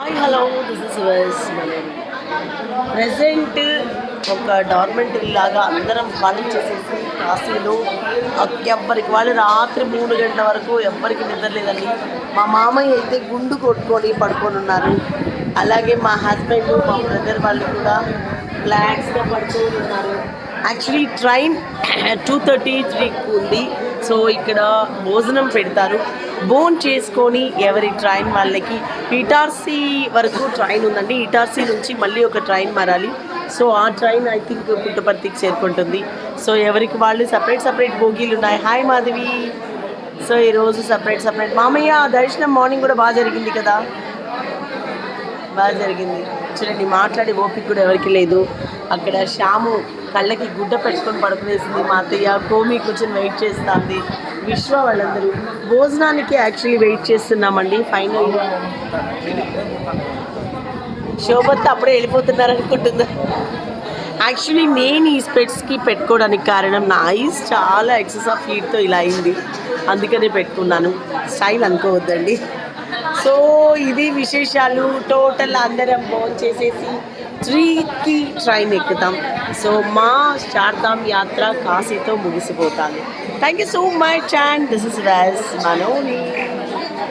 Hi hello this is వెస్ present ఒక dormitory లాగా అందరం ఖాళీ చేసేసి కాశీలో ఎవ్వరికి వాళ్ళు రాత్రి 3 గంటల వరకు ఎవ్వరికి నిద్ర లేదండి. మా మామయ్య అయితే గుండు కొట్టుకొని పడుకొని ఉన్నారు. అలాగే మా హస్బెండ్ మా బ్రదర్ వాళ్ళు కూడా రిలాక్స్గా పడుకొని ఉన్నారు. యాక్చువల్లీ ట్రైన్ 2:33 ఉంది. సో ఇక్కడ భోజనం పెడతారు. బోన్ చేసుకొని ఎవరి ట్రైన్ వాళ్ళకి ఇటార్సీ వరకు ట్రైన్ ఉందండి. ఇటార్సీ నుంచి మళ్ళీ ఒక ట్రైన్ మారాలి. సో ఆ ట్రైన్ ఐ థింక్ పుట్టపర్తికి చేరుకుంటుంది. సో ఎవరికి వాళ్ళు సపరేట్ బోగీలు ఉన్నాయి. హాయ్ మాధవి. సో ఈరోజు సపరేట్ మామయ్య దర్శనం మార్నింగ్ కూడా బాగా జరిగింది కదా. బాగా జరిగింది. చూడండి మాట్లాడే ఓపిక కూడా ఎవరికి లేదు. అక్కడ శ్యాము కళ్ళకి గుడ్డ పెట్టుకొని పడుకునేసింది. మా అత్తయ్య కోమి కూర్చొని వెయిట్ చేస్తుంది. విశ్వ వాళ్ళందరూ భోజనానికి యాక్చువల్లీ వెయిట్ చేస్తున్నామండి. ఫైనల్ శోభత్ అప్పుడే వెళ్ళిపోతున్నారు అనుకుంటుందా. యాక్చువల్లీ నేను ఈ స్పెట్స్కి పెట్టుకోవడానికి కారణం నా ఐస్ చాలా ఎక్సెస్ ఆఫ్ హీట్తో ఇలా అయింది. అందుకనే పెట్టుకున్నాను. స్టైల్ అనుకోవద్దండి. సో ఇది విశేషాలు. టోటల్ అందరం ఫోన్ చేసేసి 3కి ట్రైన్ ఎక్కుతాం. సో మా చార్ధామ్ యాత్ర కాశీతో ముగిసిపోతాను. Thank you so much and this is వెస్ మనోని.